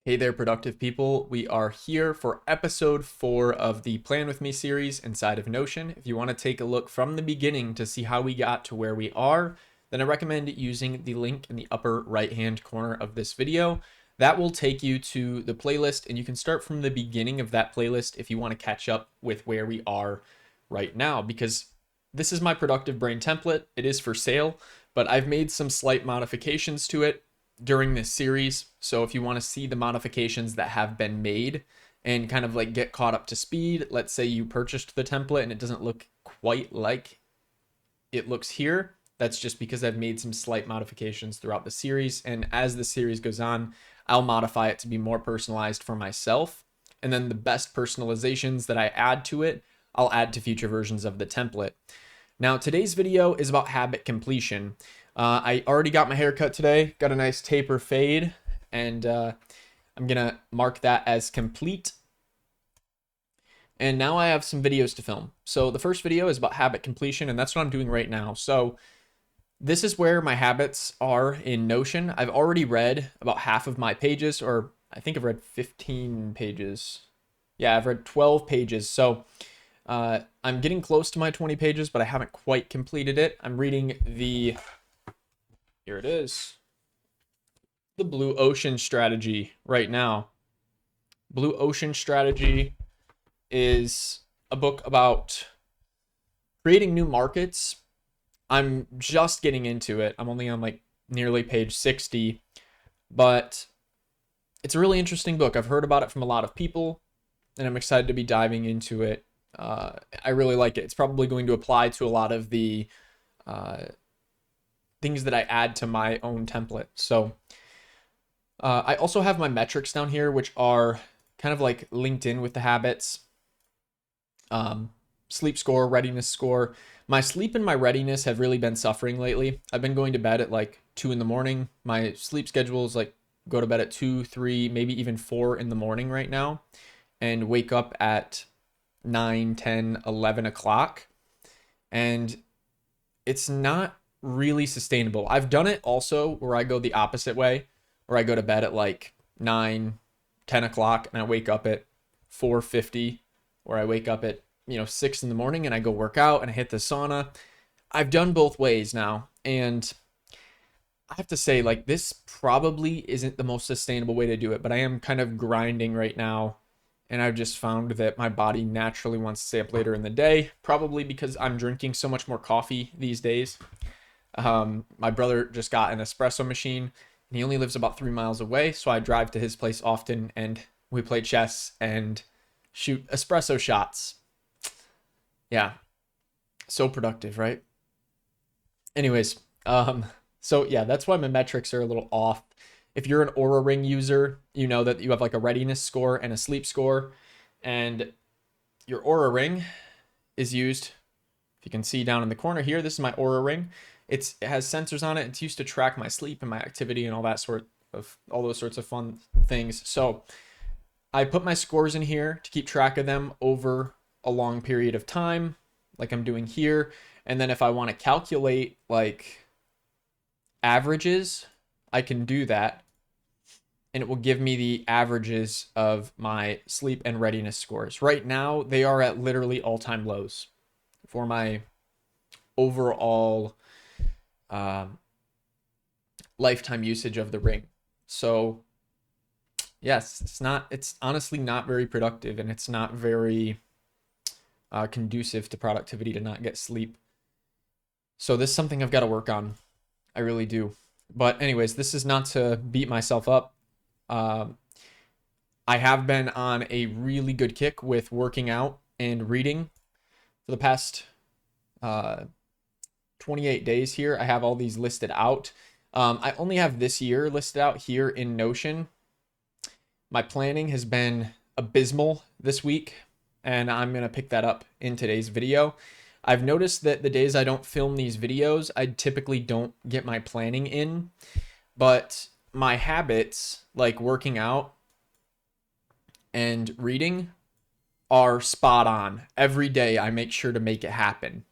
Hey there, productive people. We are here for episode 4 of the Plan With Me series inside of Notion. If you want to take a look from the beginning to see how we got to where we are, then I recommend using the link in the upper right-hand corner of this video. That will take you to the playlist, and you can start from the beginning of that playlist if you want to catch up with where we are right now, because this is my productive brain template. It is for sale, but I've made some slight modifications to it during this series. So if you want to see the modifications that have been made and kind of like get caught up to speed, let's say you purchased the template and it doesn't look quite like it looks here. That's just because I've made some slight modifications throughout the series. And as the series goes on, I'll modify it to be more personalized for myself. And then the best personalizations that I add to it, I'll add to future versions of the template. Now, today's video is about habit completion. I already got my haircut today, got a nice taper fade, and I'm gonna mark that as complete. And now I have some videos to film. So the first video is about habit completion, and that's what I'm doing right now. So this is where my habits are in Notion. I've already read about half of my pages, or I think I've read 15 pages. Yeah, I've read 12 pages. So I'm getting close to my 20 pages, but I haven't quite completed it. I'm reading here it is, the Blue Ocean Strategy right now. Blue Ocean Strategy is a book about creating new markets. I'm just getting into it. I'm only on like nearly page 60, but it's a really interesting book. I've heard about it from a lot of people, and I'm excited to be diving into it. I really like it. It's probably going to apply to a lot of the things that I add to my own template. So I also have my metrics down here, which are kind of like linked in with the habits. Sleep score, readiness score. My sleep and my readiness have really been suffering lately. I've been going to bed at like 2 in the morning. My sleep schedule is like go to bed at 2, 3, maybe even 4 in the morning right now, and wake up at 9, 10, 11 o'clock. And it's not really sustainable. I've done it also where I go the opposite way, where I go to bed at like 9, 10 o'clock and I wake up at 4:50, or I wake up at 6 in the morning and I go work out and I hit the sauna. I've done both ways now, and I have to say, like, this probably isn't the most sustainable way to do it, but I am kind of grinding right now, and I've just found that my body naturally wants to stay up later in the day, probably because I'm drinking so much more coffee these days. My brother just got an espresso machine, and he only lives about 3 miles away, so I drive to his place often, and we play chess and shoot espresso shots. Yeah, so productive, right? Anyways, so yeah, that's why my metrics are a little off. If you're an Aura Ring user, you know that you have like a readiness score and a sleep score, and your Aura Ring is used, if you can see down in the corner here, this is my Aura Ring. It has sensors on it. It's used to track my sleep and my activity and all those sorts of fun things. So I put my scores in here to keep track of them over a long period of time, like I'm doing here. And then if I want to calculate like averages, I can do that, and it will give me the averages of my sleep and readiness scores. Right now, they are at literally all-time lows for my overall lifetime usage of the ring. So yes, it's honestly not very productive, and it's not very conducive to productivity to not get sleep. So this is something I've got to work on. I really do. But anyways, this is not to beat myself up. I have been on a really good kick with working out and reading for the past 28 days here. I have all these listed out. I only have this year listed out here in Notion. My planning has been abysmal this week, and I'm going to pick that up in today's video. I've noticed that the days I don't film these videos, I typically don't get my planning in, but my habits, like working out and reading, are spot on. Every day I make sure to make it happen.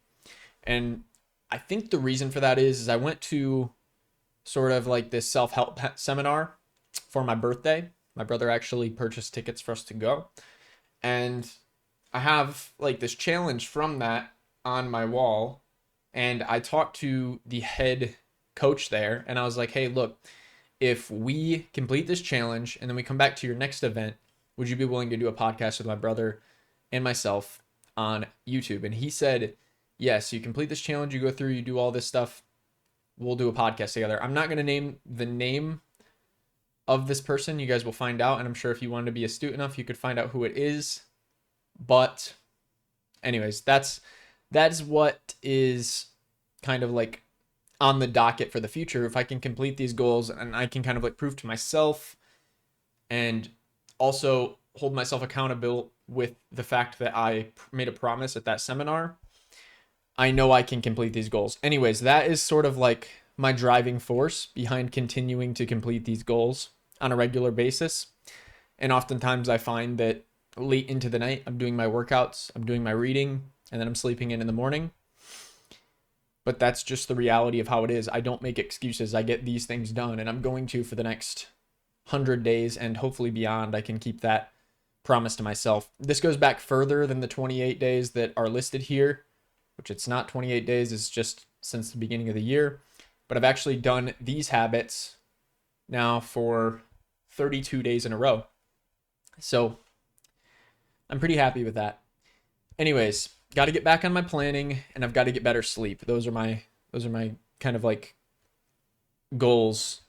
And I think the reason for that is I went to sort of like this self-help seminar for my birthday, My brother actually purchased tickets for us to go. And I have like this challenge from that on my wall. And I talked to the head coach there and I was like, hey, look, if we complete this challenge and then we come back to your next event, would you be willing to do a podcast with my brother and myself on YouTube? And he said, yes, you complete this challenge, you go through, you do all this stuff, we'll do a podcast together. I'm not going to name the name of this person. You guys will find out. And I'm sure if you wanted to be astute enough, you could find out who it is. But anyways, that's what is kind of like on the docket for the future. If I can complete these goals and I can kind of like prove to myself and also hold myself accountable with the fact that I made a promise at that seminar, I know I can complete these goals. Anyways, that is sort of like my driving force behind continuing to complete these goals on a regular basis. And oftentimes I find that late into the night, I'm doing my workouts, I'm doing my reading, and then I'm sleeping in the morning. But that's just the reality of how it is. I don't make excuses. I get these things done, and I'm going to for the next 100 days and hopefully beyond. I can keep that promise to myself. This goes back further than the 28 days that are listed here, which it's not 28 days, it's just since the beginning of the year. But I've actually done these habits now for 32 days in a row. So I'm pretty happy with that. Anyways, got to get back on my planning and I've got to get better sleep. Those are my kind of like goals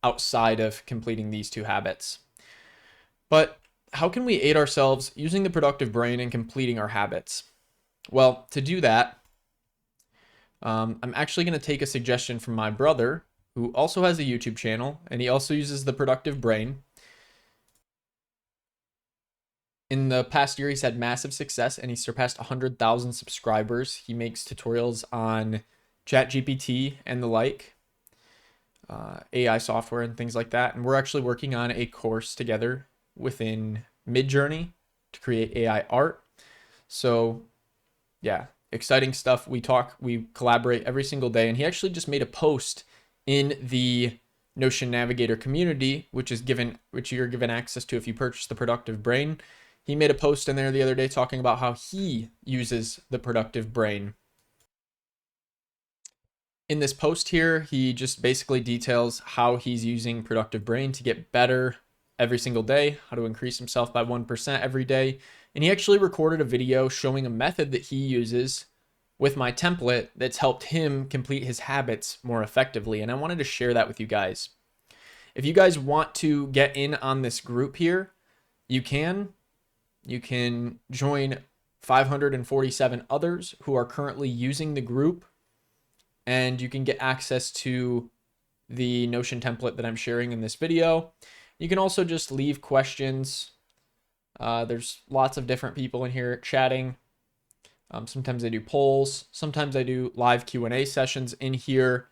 outside of completing these two habits. But how can we aid ourselves using the productive brain and completing our habits? Well, to do that, I'm actually going to take a suggestion from my brother, who also has a YouTube channel, and he also uses the productive brain. In the past year, he's had massive success, and he surpassed 100,000 subscribers. He makes tutorials on ChatGPT and the like, AI software and things like that. And we're actually working on a course together within Midjourney to create AI art. So yeah, exciting stuff. We collaborate every single day. And he actually just made a post in the Notion Navigator community, which you're given access to if you purchase the Productive Brain. He made a post in there the other day talking about how he uses the Productive Brain. In this post here, he just basically details how he's using Productive Brain to get better every single day, how to increase himself by 1% every day. And he actually recorded a video showing a method that he uses with my template that's helped him complete his habits more effectively. And I wanted to share that with you guys. If you guys want to get in on this group here, you can join 547 others who are currently using the group, and you can get access to the Notion template that I'm sharing in this video. You can also just leave questions. There's lots of different people in here chatting. Sometimes I do polls. Sometimes I do live Q&A sessions in here.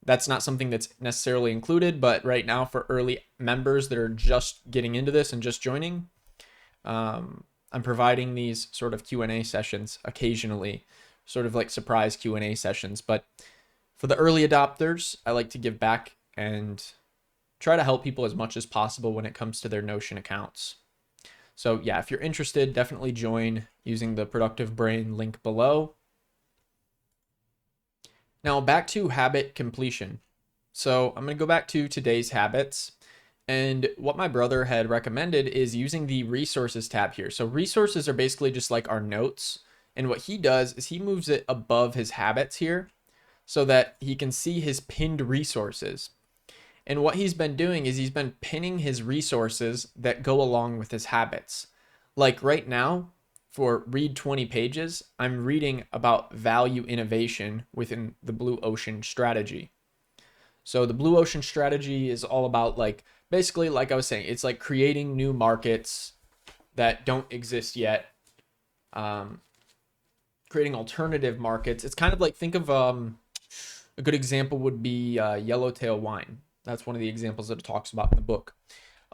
That's not something that's necessarily included, but right now for early members that are just getting into this and just joining, I'm providing these sort of Q&A sessions occasionally, sort of like surprise Q&A sessions. But for the early adopters, I like to give back and try to help people as much as possible when it comes to their Notion accounts. So yeah, if you're interested, definitely join using the Productive Brain link below. Now back to habit completion. So I'm going to go back to today's habits. And what my brother had recommended is using the resources tab here. So resources are basically just like our notes. And what he does is he moves it above his habits here so that he can see his pinned resources. And what he's been doing is he's been pinning his resources that go along with his habits. Like right now, for read 20 pages, I'm reading about value innovation within the Blue Ocean strategy. So the Blue Ocean strategy is all about basically, like I was saying, it's like creating new markets that don't exist yet. Creating alternative markets. It's kind of like, think of a good example would be yellowtail wine. That's one of the examples that it talks about in the book.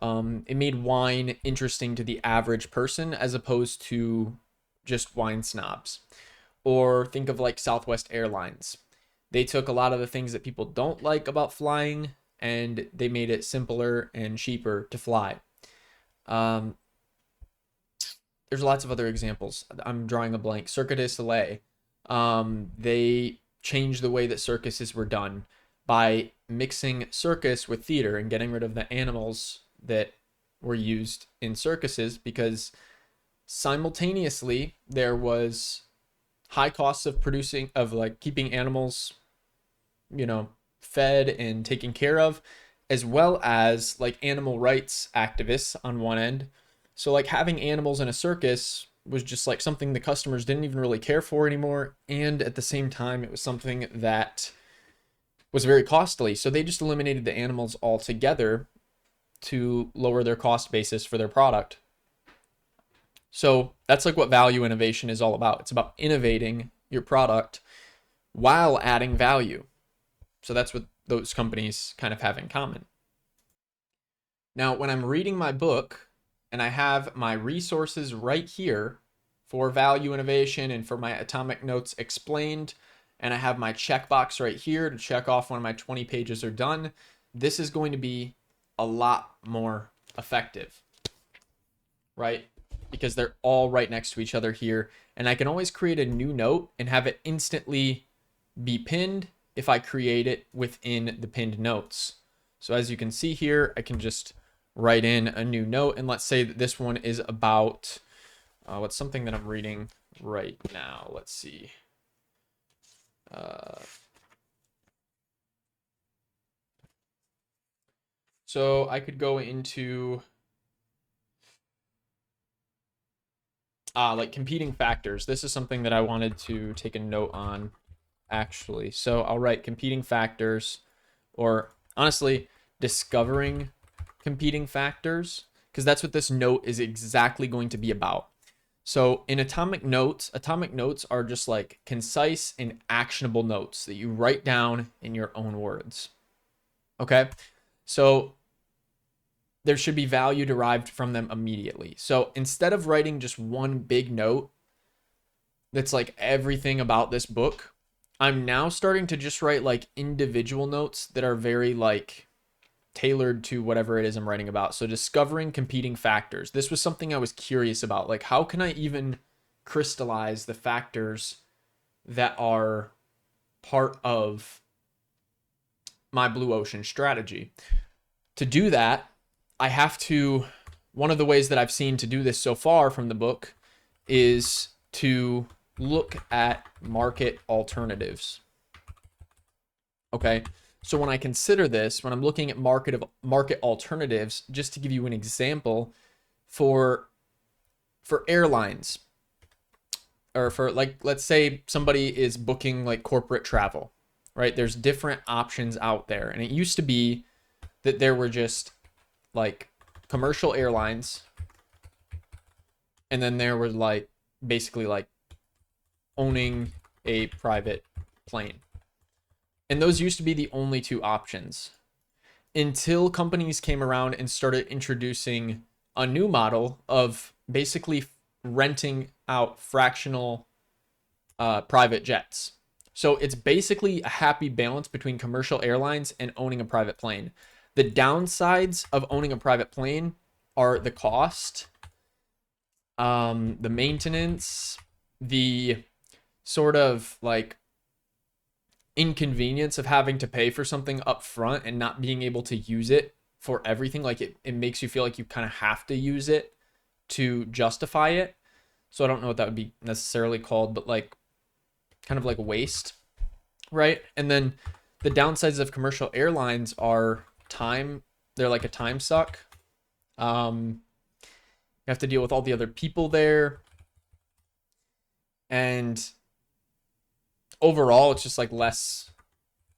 It made wine interesting to the average person as opposed to just wine snobs. Or think of like Southwest Airlines. They took a lot of the things that people don't like about flying and they made it simpler and cheaper to fly. Um, there's lots of other examples. I'm drawing a blank. Cirque du Soleil. They changed the way that circuses were done by mixing circus with theater and getting rid of the animals that were used in circuses, because simultaneously there was high costs of producing, of like keeping animals, fed and taken care of, as well as like animal rights activists on one end. So like having animals in a circus was just like something the customers didn't even really care for anymore, and at the same time it was something that was very costly. So they just eliminated the animals altogether to lower their cost basis for their product. So that's like what value innovation is all about. It's about innovating your product while adding value. So that's what those companies kind of have in common. Now, when I'm reading my book and I have my resources right here for value innovation and for my atomic notes explained, and I have my checkbox right here to check off when my 20 pages are done, this is going to be a lot more effective, right? Because they're all right next to each other here. And I can always create a new note and have it instantly be pinned if I create it within the pinned notes. So as you can see here, I can just write in a new note. And let's say that this one is about what's something that I'm reading right now. Let's see. So I could go into like competing factors. This is something that I wanted to take a note on, actually. So I'll write competing factors, or honestly, discovering competing factors, because that's what this note is exactly going to be about. So in atomic notes are just like concise and actionable notes that you write down in your own words. Okay? So there should be value derived from them immediately. So instead of writing just one big note that's like everything about this book, I'm now starting to just write like individual notes that are very like tailored to whatever it is I'm writing about. So discovering competing factors. This was something I was curious about. Like, how can I even crystallize the factors that are part of my blue ocean strategy? To do that, I have to, one of the ways that I've seen to do this so far from the book is to look at market alternatives. Okay. So when I consider this, when I'm looking at market alternatives, just to give you an example, for airlines, or for like, let's say somebody is booking like corporate travel, right? There's different options out there. And it used to be that there were just like commercial airlines, and then there was like basically like owning a private plane. And those used to be the only two options until companies came around and started introducing a new model of basically renting out fractional private jets. So it's basically a happy balance between commercial airlines and owning a private plane. The downsides of owning a private plane are the cost, the maintenance, the sort of like inconvenience of having to pay for something up front and not being able to use it for everything. Like it makes you feel like you kind of have to use it to justify it. So I don't know what that would be necessarily called, but like kind of like waste, right? And then the downsides of commercial airlines are time. They're like a time suck. You have to deal with all the other people there, and overall it's just like less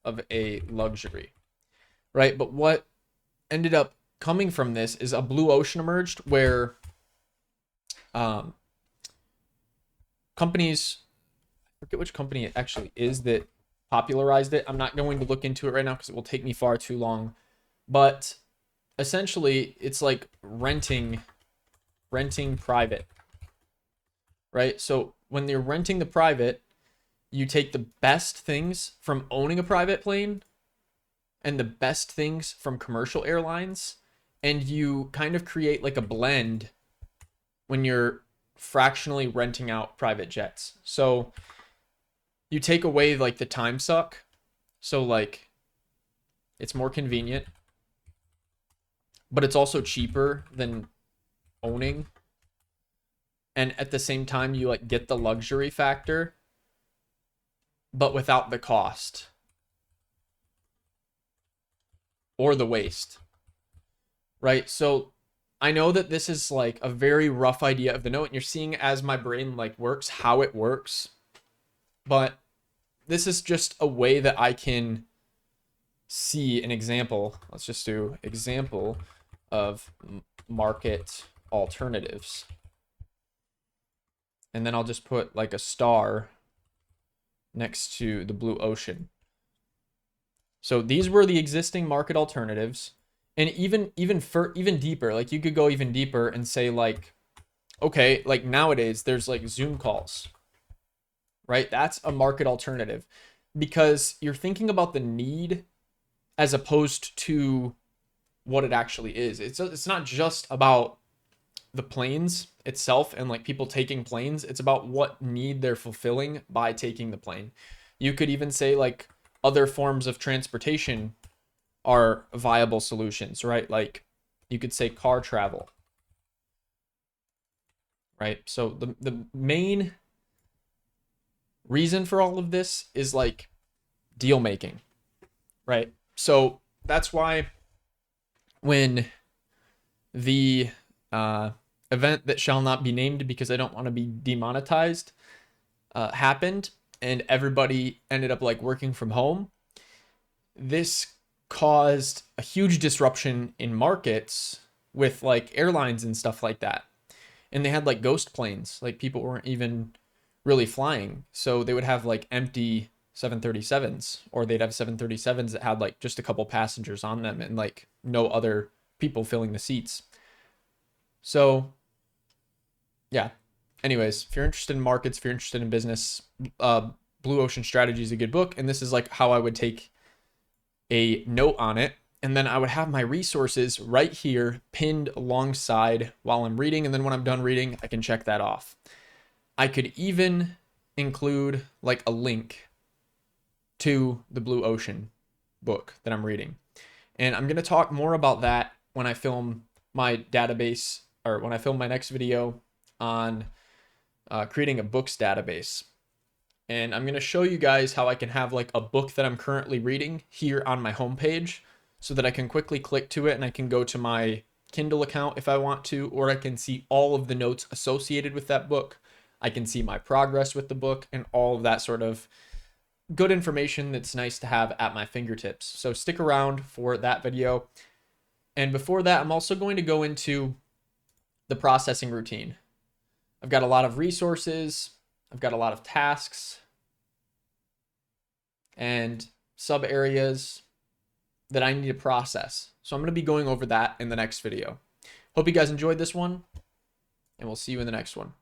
of a luxury, right? But what ended up coming from this is a blue ocean emerged where companies, I forget which company it actually is that popularized it. I'm not going to look into it right now because it will take me far too long. But essentially, it's like renting private, right? So when you're renting the private, you take the best things from owning a private plane and the best things from commercial airlines, and you kind of create like a blend when you're fractionally renting out private jets. So you take away like the time suck. So like it's more convenient, but it's also cheaper than owning. And at the same time, you like get the luxury factor, but without the cost or the waste, right? So I know that this is like a very rough idea of the note, and you're seeing as my brain like works, how it works. But this is just a way that I can see an example. Let's just do example of market alternatives. And then I'll just put like a star next to the blue ocean. So these were the existing market alternatives. And even deeper, like you could go even deeper and say like, okay, like nowadays there's like Zoom calls, right? That's a market alternative because you're thinking about the need as opposed to what it actually is. It's not just about the planes itself and like people taking planes. It's about what need they're fulfilling by taking the plane. You could even say like other forms of transportation are viable solutions, right? Like you could say car travel, right? So the main reason for all of this is like deal making, right? So that's why when the event that shall not be named because I don't want to be demonetized happened and everybody ended up like working from home, this caused a huge disruption in markets with like airlines and stuff like that. And they had like ghost planes, like people weren't even really flying. So they would have like empty 737s, or they'd have 737s that had like just a couple passengers on them and like no other people filling the seats. So yeah. Anyways, if you're interested in markets, if you're interested in business, Blue Ocean Strategy is a good book. And this is like how I would take a note on it. And then I would have my resources right here pinned alongside while I'm reading. And then when I'm done reading, I can check that off. I could even include like a link to the Blue Ocean book that I'm reading. And I'm going to talk more about that when I film my database, or when I film my next video on creating a books database. And I'm going to show you guys how I can have like a book that I'm currently reading here on my homepage so that I can quickly click to it and I can go to my Kindle account if I want to, or I can see all of the notes associated with that book. I can see my progress with the book and all of that sort of good information that's nice to have at my fingertips. So stick around for that video. And before that, I'm also going to go into the processing routine. I've got a lot of resources. I've got a lot of tasks and sub areas that I need to process. So I'm going to be going over that in the next video. Hope you guys enjoyed this one, and we'll see you in the next one.